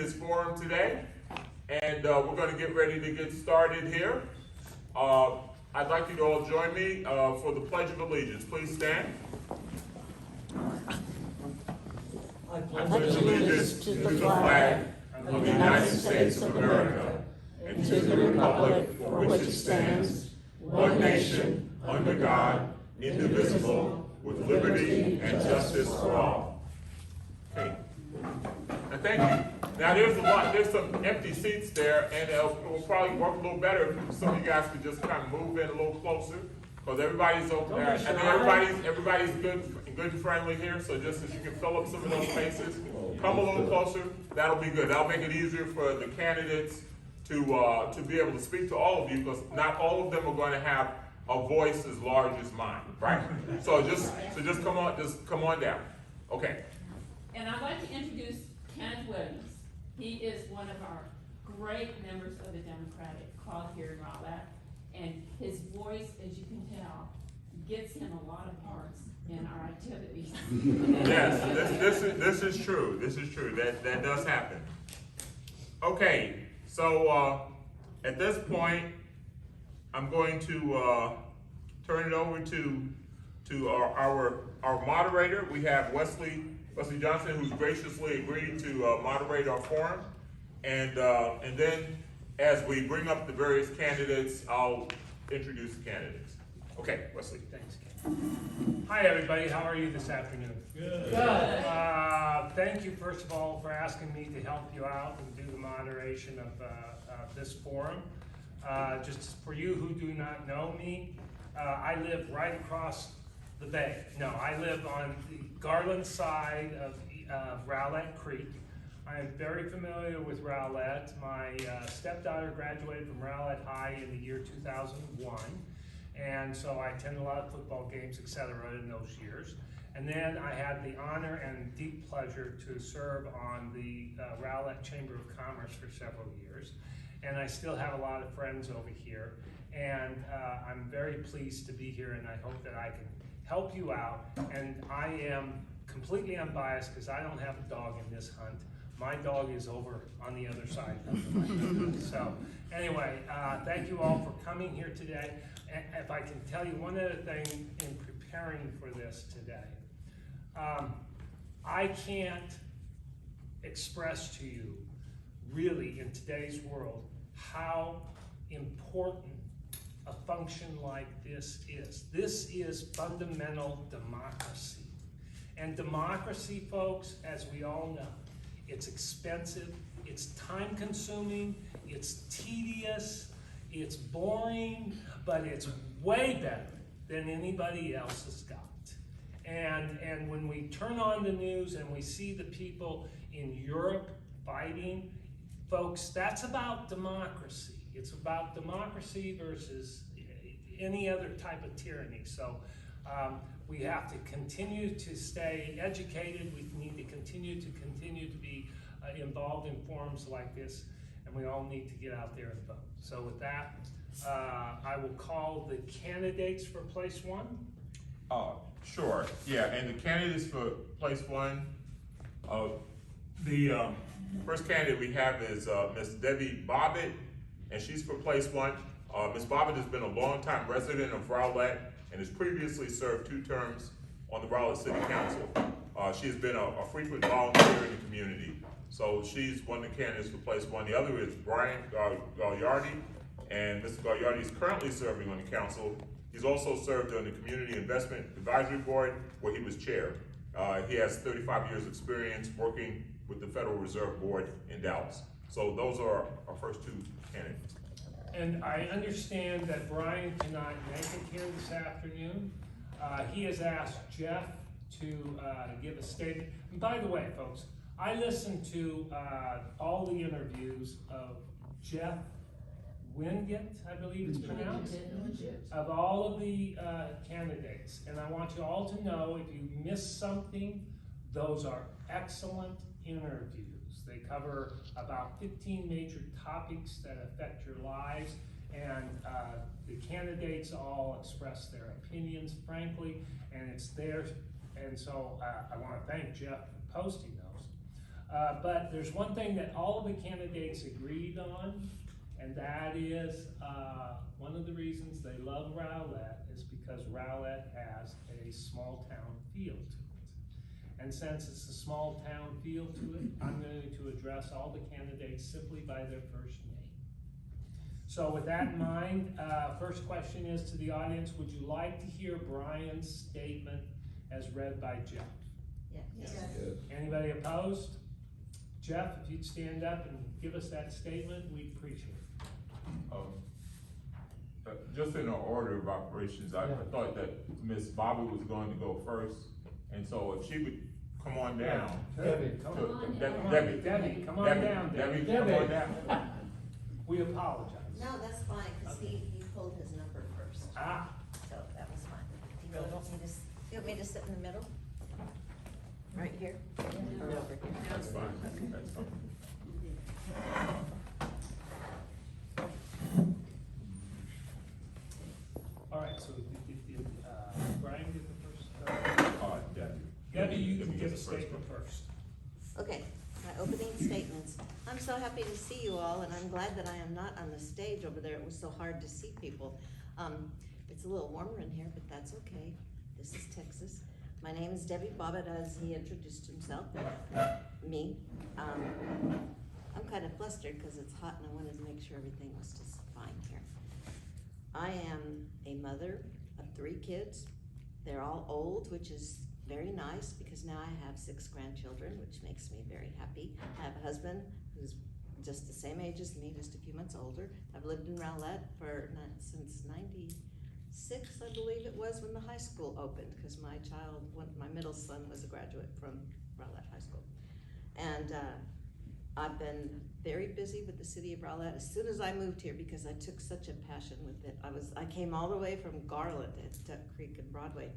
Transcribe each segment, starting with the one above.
Candidates Forum today, and we're going to get ready to get started here. I'd like you to all join me for the Pledge of Allegiance. Please stand. I pledge allegiance to the flag of the United States of America and to the republic for which it stands, one nation, under God, indivisible, with liberty and justice for all. Okay. And thank you. Now there's some empty seats there, and it will probably work a little better if some of you guys could just kind of move in a little closer, because everybody's over there. I think everybody's good and friendly here, so just as you can fill up some of those spaces, come a little closer, that'll be good. That'll make it easier for the candidates to be able to speak to all of you, because not all of them are going to have a voice as large as mine, right? So just come on down. Okay. And I'd like to introduce Kenneth Williams. He is one of our great members of the Democratic cause here in Rowlett, and his voice, as you can tell, gets him a lot of parts in our activities. Yes, this is true. This is true. That does happen. Okay, so at this point, I'm going to turn it over to our moderator. We have Wesley Johnson, who's graciously agreed to moderate our forum, and then as we bring up the various candidates, I'll introduce the candidates. Okay, Wesley. Thanks, Ken. Hi, everybody. How are you this afternoon? Good. Thank you, first of all, for asking me to help you out and do the moderation of this forum. Just for you who do not know me, I live right across the bay. No, I live on the Garland side of Rowlett Creek. I am very familiar with Rowlett. My stepdaughter graduated from Rowlett High in the year 2001. And so I attended a lot of football games, etc. in those years. And then I had the honor and deep pleasure to serve on the Rowlett Chamber of Commerce for several years. And I still have a lot of friends over here. And I'm very pleased to be here, and I hope that I can help you out. And I am completely unbiased because I don't have a dog in this hunt. My dog is over on the other side. So anyway, thank you all for coming here today. And if I can tell you one other thing in preparing for this today, I can't express to you really in today's world how important a function like this is. This is fundamental democracy. And democracy, folks, as we all know, it's expensive, it's time consuming, it's tedious, it's boring, but it's way better than anybody else has got. And when we turn on the news and we see the people in Europe fighting, folks, that's about democracy. It's about democracy versus any other type of tyranny. So we have to continue to stay educated. We need to continue to be involved in forums like this, and we all need to get out there and vote. So with that, I will call the candidates for place one. Sure. Yeah, and the candidates for place one, the first candidate we have is Ms. Debbie Bobbitt, and she's for place one. Ms. Bobbitt has been a longtime resident of Rowlett and has previously served 2 terms on the Rowlett City Council. She has been a frequent volunteer in the community. So she's one of the candidates for place one. The other is Brian Gagliardi, and Mr. Gagliardi is currently serving on the council. He's also served on the Community Investment Advisory Board, where he was chair. He has 35 years experience working with the Federal Reserve Board in Dallas. So those are our first 2 candidates. And I understand that Brian cannot make it here this afternoon. He has asked Jeff to give a statement. And by the way, folks, I listened to all the interviews of Jeff Wingett, I believe it's pronounced, of all of the candidates. And I want you all to know, if you missed something, those are excellent interviews. They cover about 15 major topics that affect your lives, and the candidates all express their opinions frankly, and it's theirs. And so I want to thank Jeff for posting those. But there's one thing that all of the candidates agreed on, and that is, one of the reasons they love Rowlett is because Rowlett has a small town feel to it. And since it's a small town feel to it, I'm going to address all the candidates simply by their first name. So with that in mind, first question is to the audience, would you like to hear Brian's statement as read by Jeff? Yes. Anybody opposed? Jeff, if you'd stand up and give us that statement, we'd appreciate it. Just in the order of operations, I thought that Miss Bobby was going to go first, and so if she would come on down. Debbie, come to- on. Debbie, Debbie, come on Debbie, down. Debbie, Debbie. come on down. We apologize. No, that's fine, because he pulled his number first, Ah, so that was fine. Do you want me to sit in the middle? Right here? Or over here? That's fine, that's fine. all right, so did Brian get the first? Debbie. Debbie, you can Debbie give a gets the first statement one. first. Okay, my opening statements. I'm so happy to see you all, and I'm glad that I am not on the stage over there. It was so hard to see people. It's a little warmer in here, but that's okay. This is Texas. My name is Debbie Bobbitt, as he introduced himself. Me. I'm kind of flustered because it's hot and I wanted to make sure everything was just fine here. I am a mother of 3 kids. They're all old, which is very nice because now I have 6 grandchildren, which makes me very happy. I have a husband who's just the same age as me, just a few months older. I've lived in Rowlett since '96, I believe it was, when the high school opened, because my middle son was a graduate from Rowlett High School. And I've been very busy with the city of Rowlett as soon as I moved here because I took such a passion with it. I came all the way from Garland at Duck Creek and Broadway,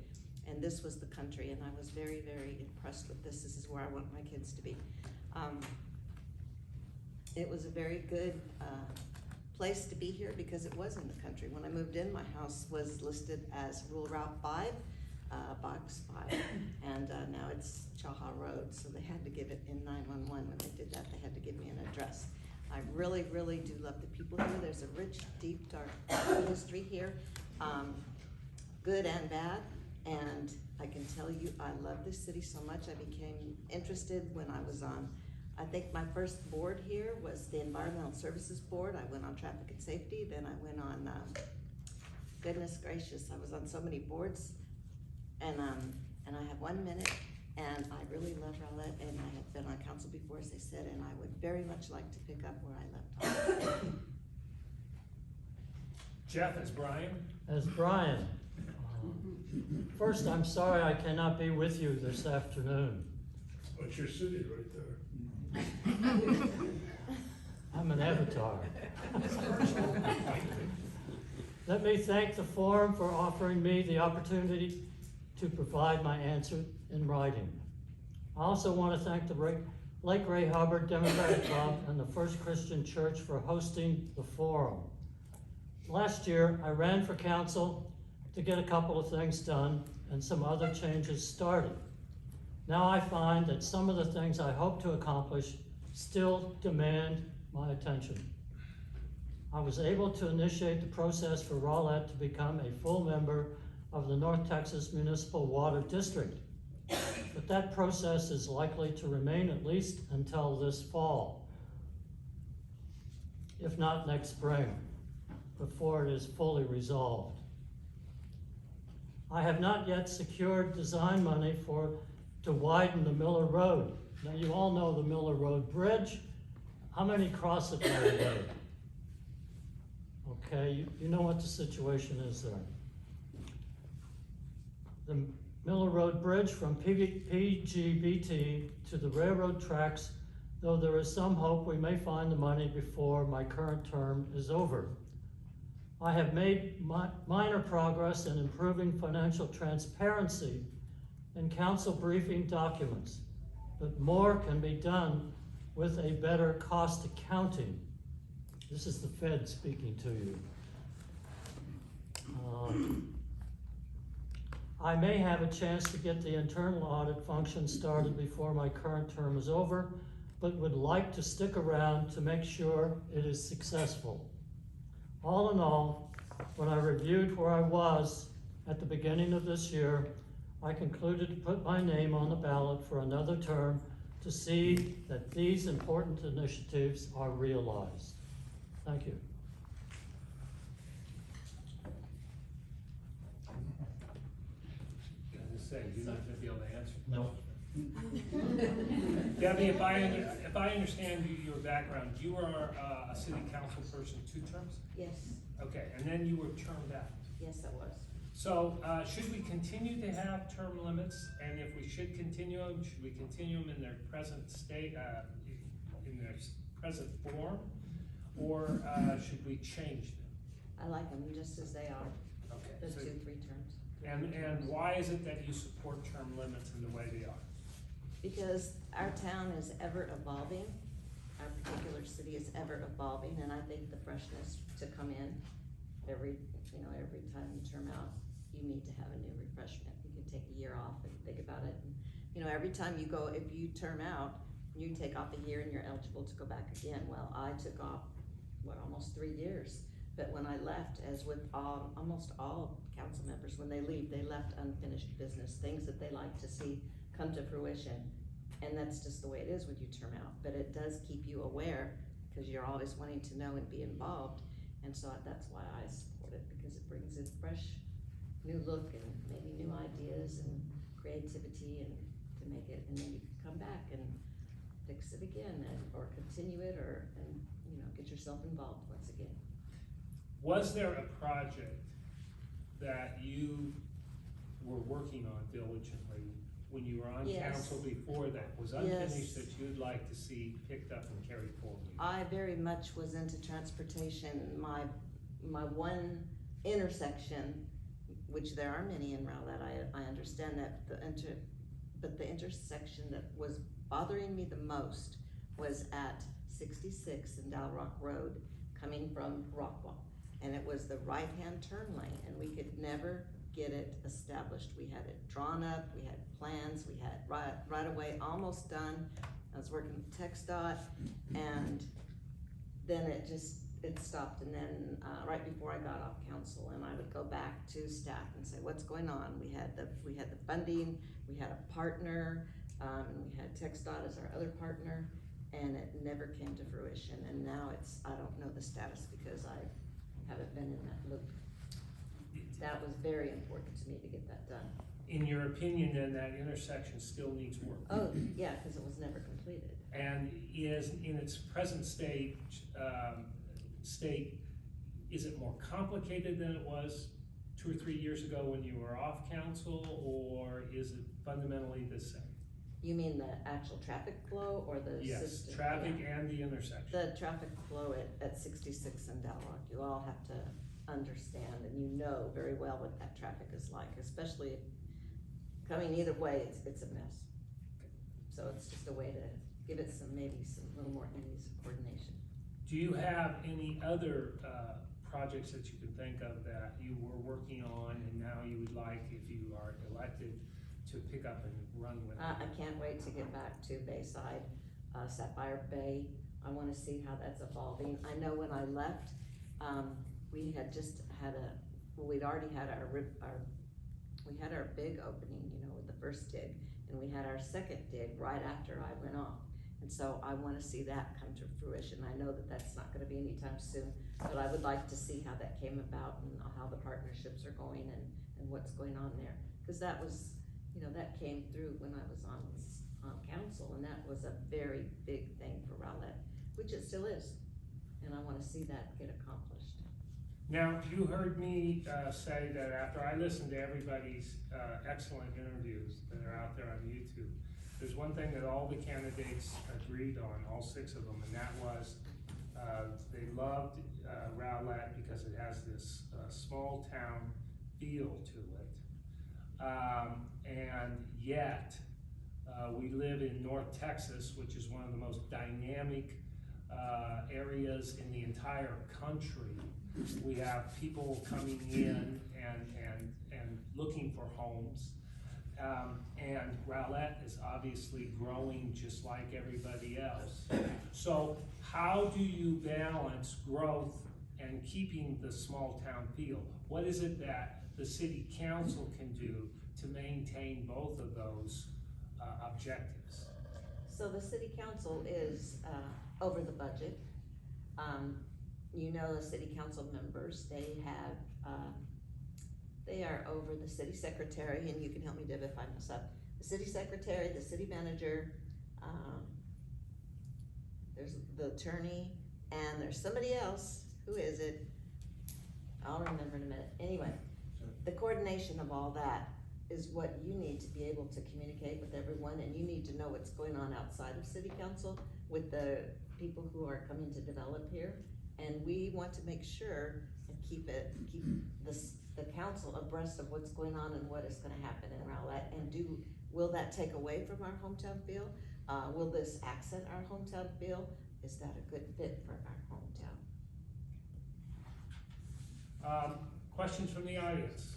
and this was the country, and I was very, very impressed with this. This is where I want my kids to be. It was a very good place to be here because it was in the country. When I moved in, my house was listed as Rural Route 5, Box 5, and now it's Chaha Road, so they had to give it in 911. When they did that, they had to give me an address. I really, really do love the people here. There's a rich, deep, dark history here, good and bad, and I can tell you I love this city so much. I became interested when I was on, I think my first board here was the Environmental Services Board. I went on Traffic and Safety, then I went on, goodness gracious, I was on so many boards, and I have 1 minute, and I really love Rowlett, and I have been on council before, as I said, and I would very much like to pick up where I left off. Jeff, it's Brian. As Brian, first, I'm sorry I cannot be with you this afternoon. But you're sitting right there. I'm an avatar. Let me thank the forum for offering me the opportunity to provide my answer in writing. I also want to thank the Lake Ray Hubbard Democratic Club and the First Christian Church for hosting the forum. Last year, I ran for council to get a couple of things done and some other changes started. Now I find that some of the things I hope to accomplish still demand my attention. I was able to initiate the process for Rowlett to become a full member of the North Texas Municipal Water District, but that process is likely to remain at least until this fall, if not next spring, before it is fully resolved. I have not yet secured design money to widen the Miller Road. Now you all know the Miller Road Bridge. How many cross it every day? Okay, you know what the situation is there. The Miller Road Bridge from PGBT to the railroad tracks, though there is some hope we may find the money before my current term is over. I have made minor progress in improving financial transparency in council briefing documents, but more can be done with a better cost accounting. This is the Fed speaking to you. I may have a chance to get the internal audit function started before my current term is over. but would like to stick around to make sure it is successful. All in all, when I reviewed where I was at the beginning of this year, I concluded to put my name on the ballot for another term to see that these important initiatives are realized. Thank you. You're not gonna be able to answer. No. Debbie, if I understand your background, you were a city council person 2 terms? Yes, Okay, and then you were termed out. yes, I was. So, should we continue to have term limits? And if we should continue them, should we continue them in their present state, in their present form? Or, should we change them? I like them just as they are, Okay. the so- 2-3 terms. And why is it that you support term limits in the way they are? Because our town is ever evolving, our particular city is ever evolving, and I think the freshness to come in every time you term out, you need to have a new refreshment. You can take a year off and think about it. And, every time you go, if you term out, you take off a year and you're eligible to go back again. Well, I took off, almost 3 years. But when I left, as with almost all council members, when they leave, they left unfinished business, things that they like to see come to fruition. And that's just the way it is when you term out. But it does keep you aware, because you're always wanting to know and be involved. And so that's why I support it, because it brings in fresh, new look and maybe new ideas and creativity and to make it, and then you can come back and fix it again or continue it and get yourself involved once again. Was there a project that you were working on diligently when you were on Yes. council before that was unfinished that you'd like to see picked up and carried forward? I very much was into transportation. My one intersection, which there are many in Rowlett, I understand that, but the intersection that was bothering me the most was at 66 in Dal Rock Road, coming from Rockwall. And it was the right-hand turn lane, and we could never get it established. We had it drawn up, we had plans, we had right away almost done. I was working with TxDOT, and then it stopped. And then right before I got off council, and I would go back to staff and say, what's going on? We had the funding, we had a partner, and we had TxDOT as our other partner, and it never came to fruition. And now I don't know the status because I haven't been in that loop. That was very important to me to get that done. In your opinion, then, that intersection still needs work? Oh, yeah, because it was never completed. And is, in its present state, is it more complicated than it was 2 or 3 years ago when you were off council, or is it fundamentally the same? You mean the actual traffic flow or the Yes, system? traffic Yeah. and the intersection. The traffic flow at 66 in Dal Rock, you all have to understand, and you know very well what that traffic is like, especially coming either way, it's a mess. So it's just a way to give it maybe some little more ease of coordination. Do you have any other projects that you can think of that you were working on and now you would like, if you are elected, to pick up and run with? I can't wait to get back to Bayside, Sapphire Bay. I wanna see how that's evolving. I know when I left, we had just had we'd already had we had our big opening, with the first dig, and we had our second dig right after I went off. And so I wanna see that come to fruition. I know that that's not gonna be anytime soon, but I would like to see how that came about and how the partnerships are going and what's going on there. Cause that was, that came through when I was on council, and that was a very big thing for Rowlett, which it still is. And I wanna see that get accomplished. Now, you heard me say that after I listened to everybody's excellent interviews that are out there on YouTube, there's one thing that all the candidates agreed on, all 6 of them, and that was they loved Rowlett because it has this small town feel to it. And yet, we live in North Texas, which is one of the most dynamic areas in the entire country. We have people coming in and looking for homes. And Rowlett is obviously growing just like everybody else. So how do you balance growth and keeping the small town feel? What is it that the city council can do to maintain both of those objectives? So the city council is, over the budget. You know, the city council members, they have, they are over the city secretary, and you can help me, Deb, if I mess up. The city secretary, the city manager, there's the attorney, and there's somebody else. Who is it? I'll remember in a minute. Anyway, the coordination of all that is what you need to be able to communicate with everyone, and you need to know what's going on outside of city council with the people who are coming to develop here. And we want to make sure and keep the council abreast of what's going on and what is gonna happen in Rowlett. And will that take away from our hometown feel? Will this accent our hometown feel? Is that a good fit for our hometown? Questions from the audience?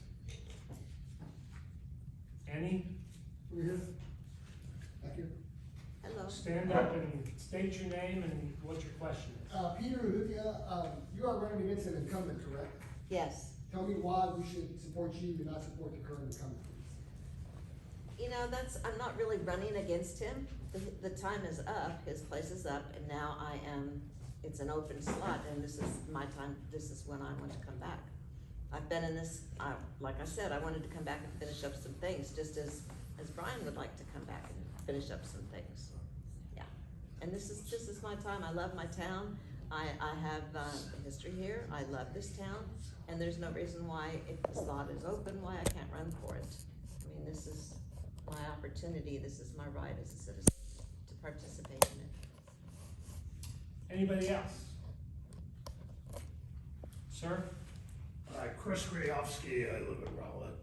Any? We're here. Thank you. Hello. Stand up and state your name and what your question is. Peter Olivia, you are running against an incumbent, correct? Yes. Tell me why we should support you and not support the current incumbent, please. You know, I'm not really running against him. The time is up, his place is up, and now it's an open slot, and this is my time, this is when I want to come back. I've been in this, like I said, I wanted to come back and finish up some things, just as Brian would like to come back and finish up some things. Yeah, and this is my time. I love my town. I have a history here. I love this town, and there's no reason why, if the slot is open, why I can't run for it. I mean, this is my opportunity. This is my right as a citizen to participate in it. Anybody else? Sir? Chris Grayovsky, I live in Rowlett,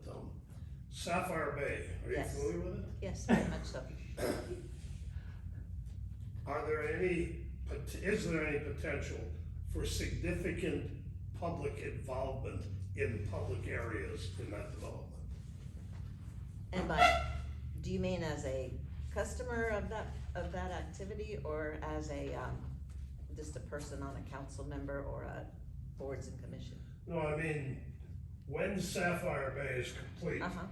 Sapphire Bay, are you Yes. familiar with it? Yes, very much so. Is there any potential for significant public involvement in public areas in that development? And do you mean as a customer of that activity, or as just a person on a council member or a boards and commission? No, I mean, when Sapphire Bay is complete, Uh-huh.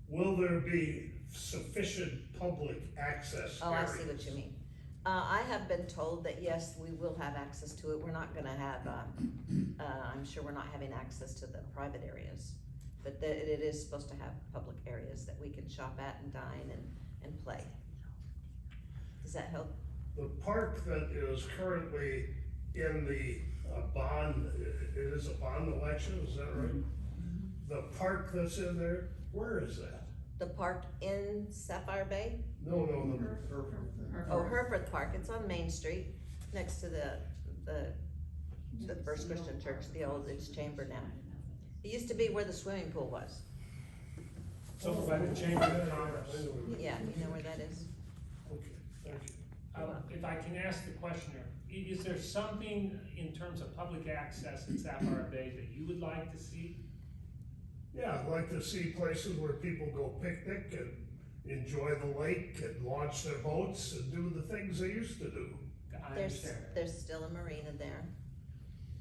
will there be sufficient public access Oh, I areas? see what you mean. I have been told that yes, we will have access to it. We're not gonna have, I'm sure we're not having access to the private areas. But that it is supposed to have public areas that we can shop at and dine and play. Does that help? The park that is currently in the bond, it is a bond election, is that right? The park that's in there, where is that? The park in Sapphire Bay? No, Oh, Herforth Park, it's on Main Street, next to the First Christian Church, it's chamber now. It used to be where the swimming pool was. So by the Chamber of Commerce. Yeah, you know where that is? Okay, thank you. If I can ask the questioner, is there something in terms of public access in Sapphire Bay that you would like to see? Yeah, I'd like to see places where people go picnic and enjoy the lake and launch their boats and do the things they used to do. I understand. There's still a marina there,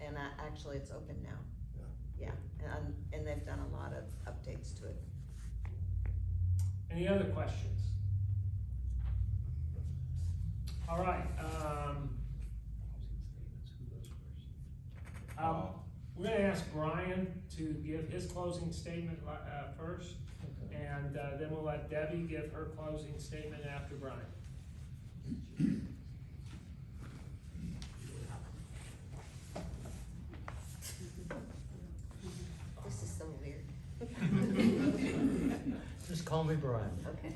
and actually it's open now. Yeah, and they've done a lot of updates to it. Any other questions? All right, we're gonna ask Brian to give his closing statement first, and then we'll let Debbie give her closing statement after Brian. This is so weird. Just call me Brian. Okay.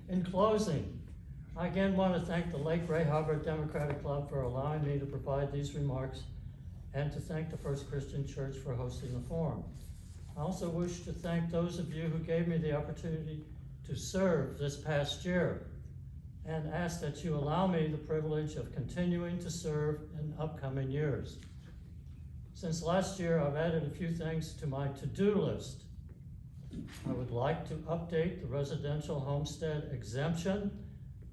In closing, I again want to thank the Lake Ray Hubbard Democratic Club for allowing me to provide these remarks, and to thank the First Christian Church for hosting the forum. I also wish to thank those of you who gave me the opportunity to serve this past year, and ask that you allow me the privilege of continuing to serve in upcoming years. Since last year, I've added a few things to my to-do list. I would like to update the residential homestead exemption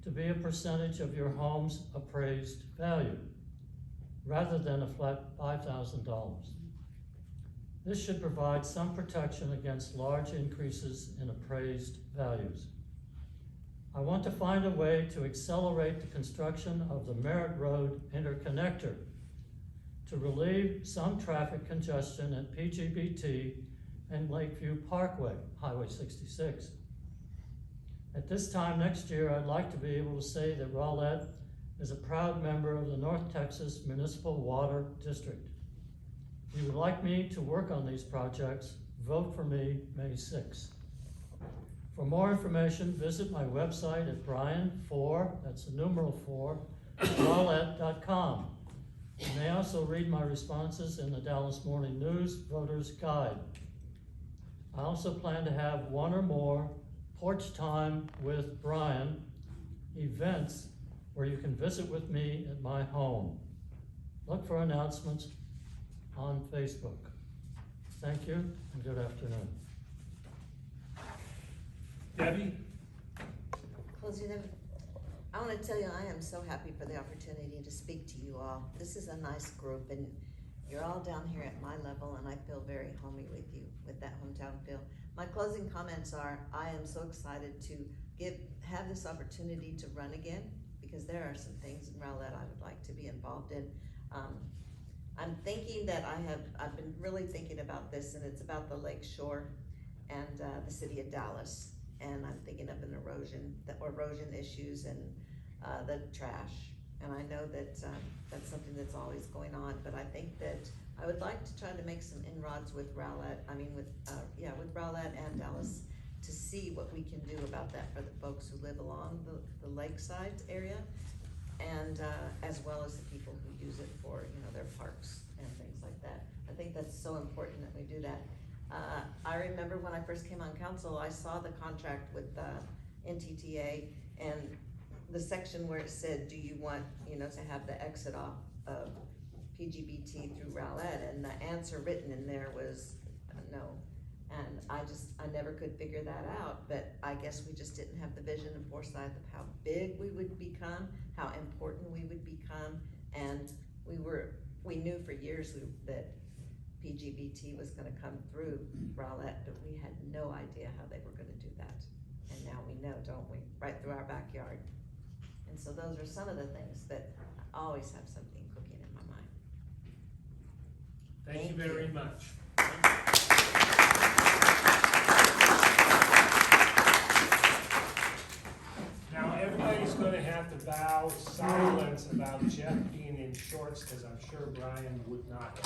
to be a percentage of your home's appraised value, rather than a flat $5,000. This should provide some protection against large increases in appraised values. I want to find a way to accelerate the construction of the Merritt Road interconnector to relieve some traffic congestion at PGBT and Lakeview Parkway, Highway 66. At this time next year, I'd like to be able to say that Rowlett is a proud member of the North Texas Municipal Water District. If you would like me to work on these projects, vote for me May 6th. For more information, visit my website at Brian4, that's the numeral 4, Rowlett.com. You may also read my responses in the Dallas Morning News Voter's Guide. I also plan to have one or more Porch Time with Brian events where you can visit with me at my home. Look for announcements on Facebook. Thank you and good afternoon. Debbie? Closing them. I want to tell you, I am so happy for the opportunity to speak to you all. This is a nice group, and you're all down here at my level, and I feel very homey with you, with that hometown feel. My closing comments are, I am so excited to have this opportunity to run again, because there are some things in Rowlett I would like to be involved in. I'm thinking that I've been really thinking about this, and it's about the lake shore and the city of Dallas. And I'm thinking of the erosion issues and the trash. And I know that that's something that's always going on, but I think that I would like to try to make some inroads with Rowlett, with Rowlett and Dallas, to see what we can do about that for the folks who live along the lakeside area, and as well as the people who use it for, their parks and things like that. I think that's so important that we do that. I remember when I first came on council, I saw the contract with NTTA and the section where it said, do you want, to have the exit off of PGBT through Rowlett? And the answer written in there was no. And I never could figure that out, but I guess we just didn't have the vision and foresight of how big we would become, how important we would become, and we knew for years that PGBT was gonna come through Rowlett, but we had no idea how they were gonna do that. And now we know, don't we? Right through our backyard. And so those are some of the things that I always have something cooking in my mind. Thank you very much. Now everybody's gonna have to vow silence about Jeff being in shorts, because I'm sure Brian would not.